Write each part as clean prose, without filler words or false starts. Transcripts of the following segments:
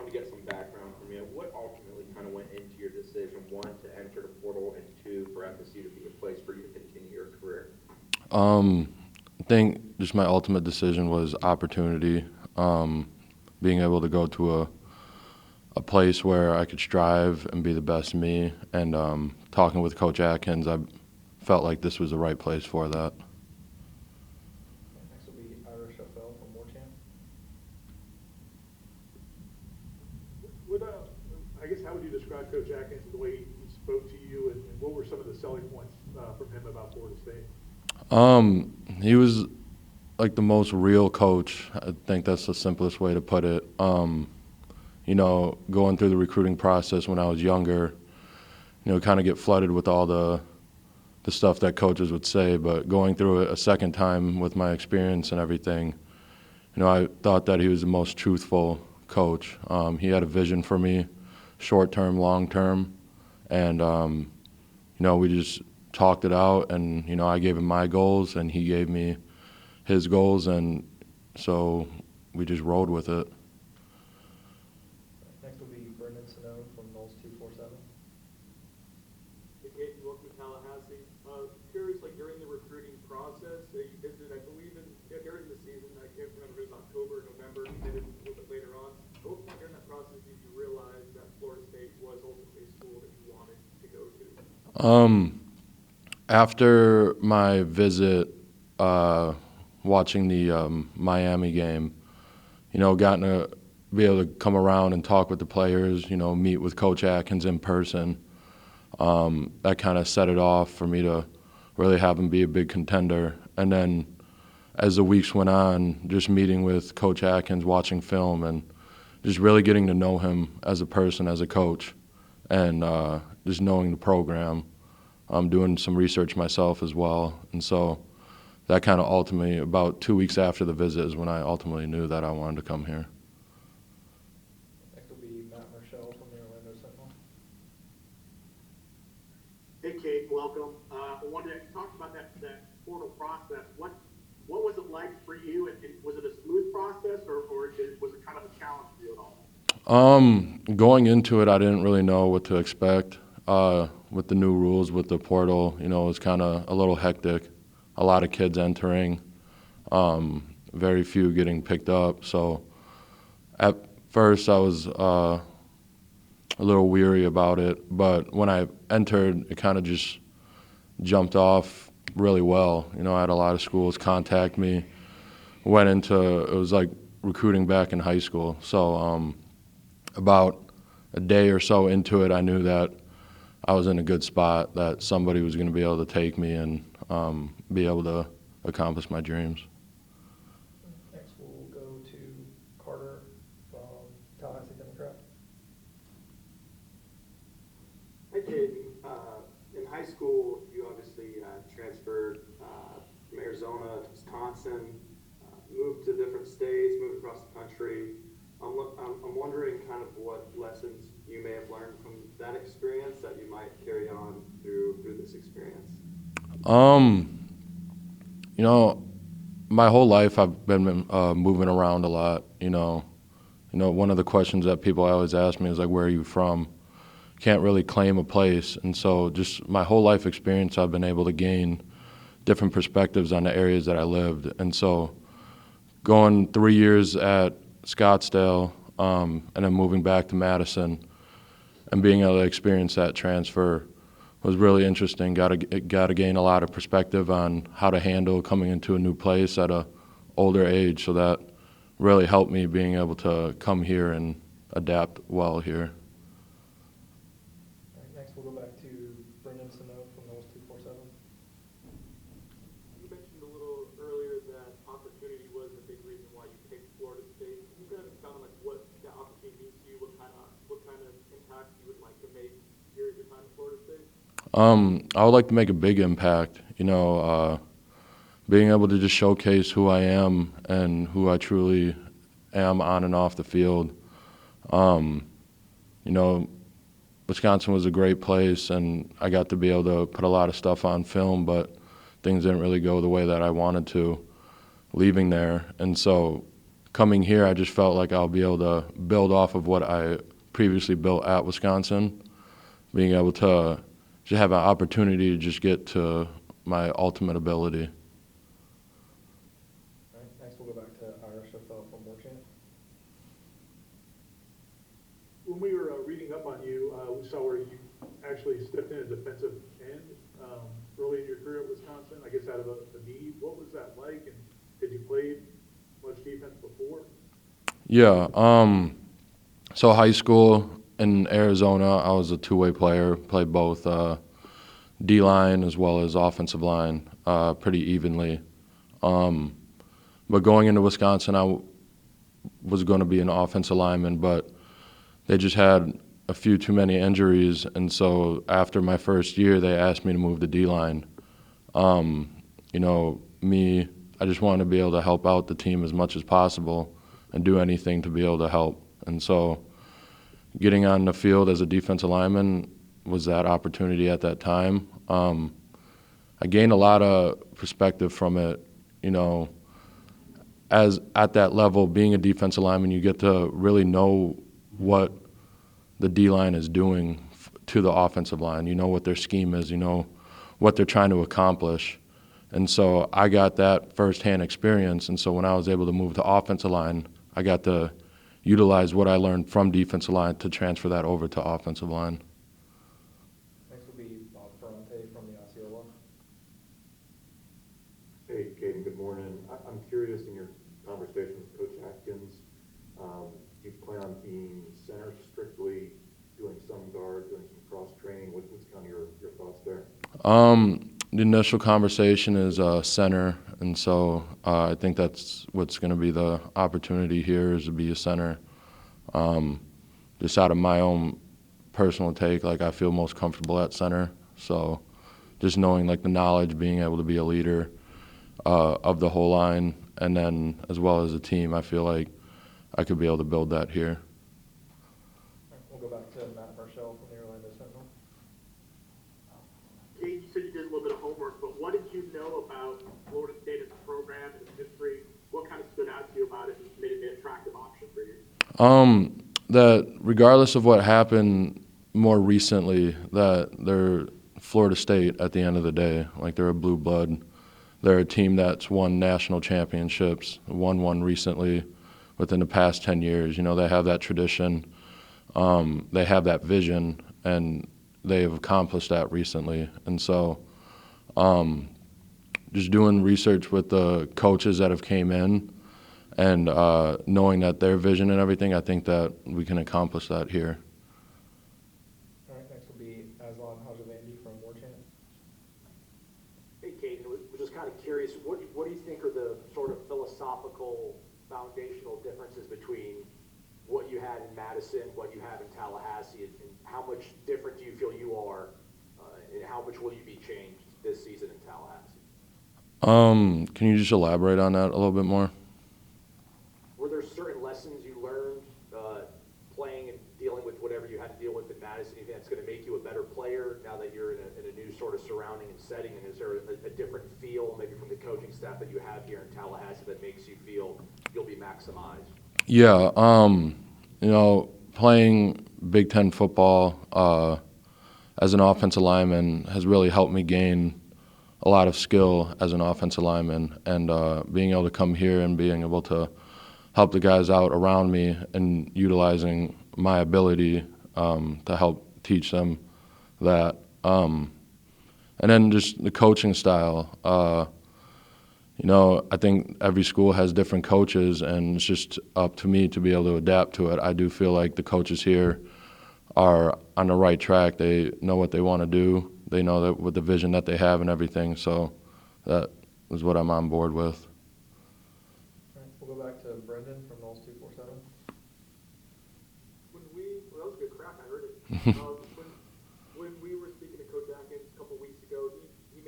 wanted to get some background from you. What ultimately kind of went into your decision, one, to enter the portal, and two, for FSU to be a place for you to continue your career? I think just my ultimate decision was opportunity. Being able to go to a place where I could strive and be the best me. And talking with Coach Atkins, I felt like this was the right place for that. Next will be Irish FL from Moortown. I guess how would you describe Coach Atkins and the way he spoke to you, and what were some of the selling points from him about Florida State? He was like the most real coach. I think that's the simplest way to put it. Going through the recruiting process when I was younger, kind of get flooded with all the stuff that coaches would say, but going through it a second time with my experience and everything, I thought that he was the most truthful coach. He had a vision for me, short-term, long-term, and, we just talked it out, and, I gave him my goals, and he gave me his goals, and so we just rode with it. Next will be Brendan Sinone from Knowles 247. Hey, Kayden, welcome to Tallahassee. Curious, during the recruiting process, you visited, I believe, during the season, I can't remember if it was October or November, maybe a little bit later on. At what point during that process did you realize that Florida State was ultimately a school that you wanted to go to? After my visit, watching the Miami game, gotten to be able to come around and talk with the players, meet with Coach Atkins in person, that kind of set it off for me to really have him be a big contender. And then as the weeks went on, just meeting with Coach Atkins, watching film, and just really getting to know him as a person, as a coach, and just knowing the program. I'm doing some research myself as well. And so that kind of ultimately, about 2 weeks after the visit, is when I ultimately knew that I wanted to come here. Next will be Matt Marshall from the Orlando Sentinel. Hey, Kate, welcome. I wanted to talk about that portal process. What was it like for you? And was it a smooth process, or was it kind of a challenge for you at all? Going into it, I didn't really know what to expect. With the new rules, with the portal, it was kind of a little hectic. A lot of kids entering, very few getting picked up. So at first I was a little weary about it, but when I entered, it kind of just jumped off really well. I had a lot of schools contact me. It was like recruiting back in high school. So about a day or so into it, I knew that I was in a good spot, that somebody was going to be able to take me and be able to accomplish my dreams. Next we'll go to Carter from Tallahassee Democrat. Hi, Kayden. In high school, you obviously transferred from Arizona to Wisconsin, moved to different states, moved across the country. I'm wondering kind of what lessons you may have learned from that experience that you might carry on through this experience. My whole life I've been moving around a lot. One of the questions that people always ask me is where are you from? Can't really claim a place, and so just my whole life experience, I've been able to gain different perspectives on the areas that I lived, and so going 3 years at Scottsdale, and then moving back to Madison, and being able to experience that transfer was really interesting. Got to gain a lot of perspective on how to handle coming into a new place at a older age. So that really helped me being able to come here and adapt well here. All right, next we'll go back to Brendan Sinone from Knowles 247. You mentioned a little earlier that opportunity was a big reason why you picked Florida State. Can you kind of expound on what that opportunity means to you? What kind of impact you would like to make here at your time at Florida State? I would like to make a big impact. Being able to just showcase who I am and who I truly am on and off the field. Wisconsin was a great place, and I got to be able to put a lot of stuff on film, but things didn't really go the way that I wanted to leaving there. And so coming here, I just felt like I'll be able to build off of what I previously built at Wisconsin, being able to just have an opportunity to just get to my ultimate ability. All right, next we'll go back to Irish FL from Warchant. When we were reading up on you, we saw where you actually stepped in a defensive end early in your career at Wisconsin, I guess out of a need. What was that like, and had you played much defense before? Yeah. So high school in Arizona, I was a two-way player, played both D-line as well as offensive line pretty evenly. But going into Wisconsin, I was going to be an offensive lineman, but they just had a few too many injuries, and so after my first year, they asked me to move to D-line. You know, I just wanted to be able to help out the team as much as possible and do anything to be able to help. And so getting on the field as a defensive lineman was that opportunity at that time. I gained a lot of perspective from it, you know, as at that level, being a defensive lineman, you get to really know what the D-line is doing to the offensive line. You know what their scheme is, you know what they're trying to accomplish. And so I got that firsthand experience, and so when I was able to move to offensive line, I got to utilize what I learned from defensive line to transfer that over to offensive line. Next will be Bob Ferrante from the Osceola. Hey, Kayden, good morning. I'm curious, in your conversation with Coach Atkins, do you plan on being center strictly, doing some guard, doing some cross-training? What's kind of your thoughts there? The initial conversation is center, and so I think that's what's going to be the opportunity here, is to be a center. Just out of my own personal take, like I feel most comfortable at center. So just knowing like the knowledge, being able to be a leader of the whole line, and then as well as a team, I feel like I could be able to build that here. All right, we'll go back to Matt Marshall from the Orlando Sentinel. Kate, you said you did a little bit of homework, but what did you know about Florida State as a program and its history? What kind of stood out to you about it and made it an attractive option for you? That regardless of what happened more recently, that they're Florida State at the end of the day. Like, they're a blue blood. They're a team that's won national championships, won one recently within the past 10 years. You know, they have that tradition. They have that vision, and they have accomplished that recently. And so just doing research with the coaches that have came in and knowing that their vision and everything, I think that we can accomplish that here. All right, next will be Aslan Hajavandi from Warchant. Hey, Kayden, we're just kind of curious, what do you think are the sort of philosophical, foundational differences between what you had in Madison, what you have in Tallahassee, and how much different do you feel you are, and how much will you be changed this season in Tallahassee? Can you just elaborate on that a little bit more? Were there certain lessons you learned playing and dealing with whatever you had to deal with in Madison? You think that's going to make you a better player now that you're in a new sort of surrounding and setting? And is there a different feel maybe from the coaching staff that you have here in Tallahassee that makes you feel you'll be maximized? Yeah, you know, playing Big Ten football as an offensive lineman has really helped me gain a lot of skill as an offensive lineman, and being able to come here and being able to help the guys out around me and utilizing my ability to help teach them that. And then just the coaching style. You know, I think every school has different coaches, and it's just up to me to be able to adapt to it. I do feel like the coaches here are on the right track. They know what they want to do. They know that with the vision that they have and everything. So that is what I'm on board with. All right, we'll go back to Brendan from Knowles 247. Well, that was a good crack, I heard it. When we were speaking to Coach Atkins a couple weeks ago, he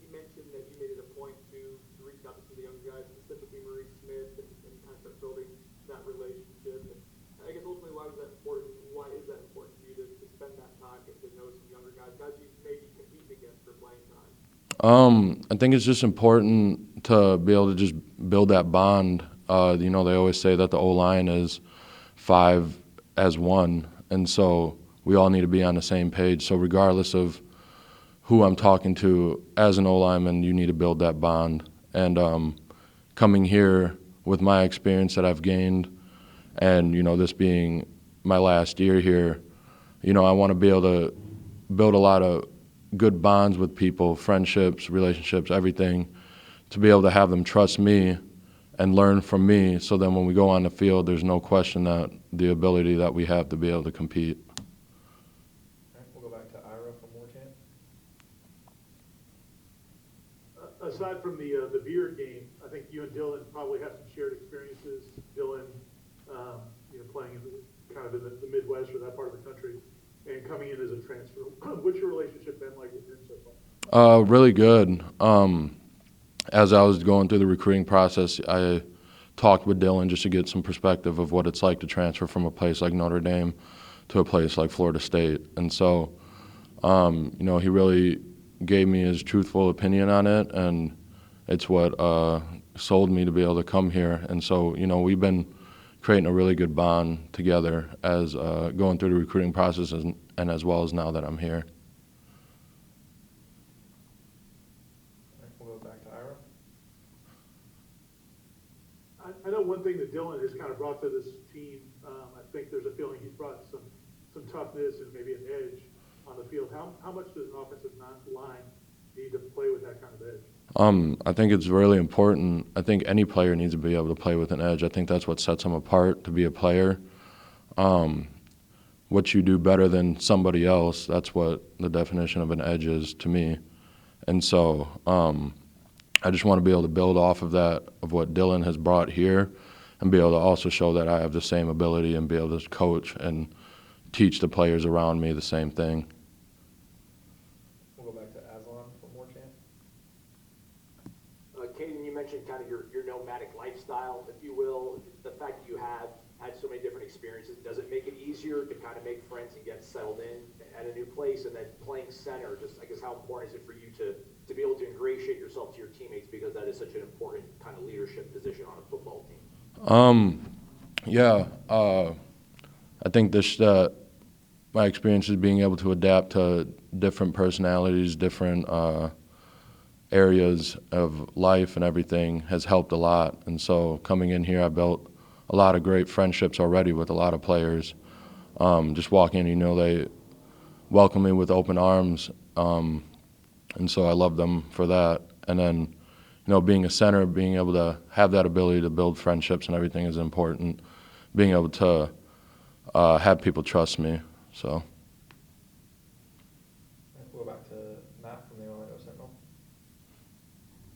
mentioned that you made it a point to reach out to some of the younger guys, specifically Maurice Smith, and kind of start building that relationship. And I guess ultimately, why is that important? Why is that important for you to spend that time, get to know some younger guys you maybe compete against for playing time? I think it's just important to be able to just build that bond You know, they always say that the O-line is 5 as 1, and so we all need to be on the same page. So regardless of who I'm talking to as an O-lineman, you need to build that bond. And coming here with my experience that I've gained, and, you know, this being my last year here, you know, I want to be able to build a lot of good bonds with people, friendships, relationships, everything, to be able to have them trust me and learn from me, so then when we go on the field, there's no question that the ability that we have to be able to compete. All right, we'll go back to Ira from Warchant. Aside from the Beard game, I think you and Dylan probably have some shared experiences. Dylan, you know, playing in kind of in the Midwest or that part of the country, and coming in as a transfer. What's your relationship been like with him so far? Really good. As I was going through the recruiting process, I talked with Dylan just to get some perspective of what it's like to transfer from a place like Notre Dame to a place like Florida State. And so, you know, he really gave me his truthful opinion on it, and it's what sold me to be able to come here. And so, you know, we've been creating a really good bond together as going through the recruiting process and as well as now that I'm here. All right, we'll go back to Ira. I know one thing that Dylan has kind of brought to this team. I think there's a feeling he's brought some toughness and maybe an edge on the field. How much does an offensive line need to play with that kind of edge? I think it's really important. I think any player needs to be able to play with an edge. I think that's what sets them apart, to be a player. What you do better than somebody else, that's what the definition of an edge is to me. And so I just want to be able to build off of that, of what Dylan has brought here, and be able to also show that I have the same ability and be able to coach and teach the players around me the same thing. We'll go back to Aslan from Warchant. Kayden, you mentioned kind of your nomadic lifestyle, if you will. The fact that you have had so many different experiences, does it make it easier to kind of make friends and get settled in at a new place? And then playing center, just I guess how important is it for you to be able to ingratiate yourself to your teammates, because that is such an important kind of leadership position on a football team? Yeah, I think this my experience is being able to adapt to different personalities, different areas of life and everything has helped a lot. And so coming in here, I built a lot of great friendships already with a lot of players. Just walking in, you know, they welcome me with open arms, and so I love them for that. And then, you know, being a center, being able to have that ability to build friendships and everything is important. Being able to have people trust me. So. All right, we'll go back to Matt from the Orlando Sentinel.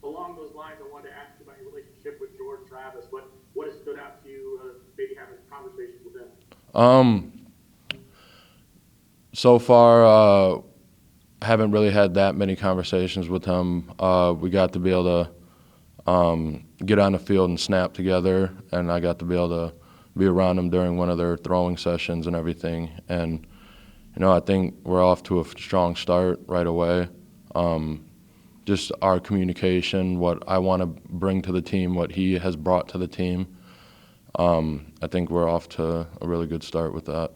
Along those lines, I wanted to ask you about your relationship with George Travis. What has stood out to you, maybe having conversations with him? So far, haven't really had that many conversations with him. We got to be able to get on the field and snap together, and I got to be able to be around him during one of their throwing sessions and everything. And, you know, I think we're off to a strong start right away. Just our communication, what I want to bring to the team, what he has brought to the team. I think we're off to a really good start with that.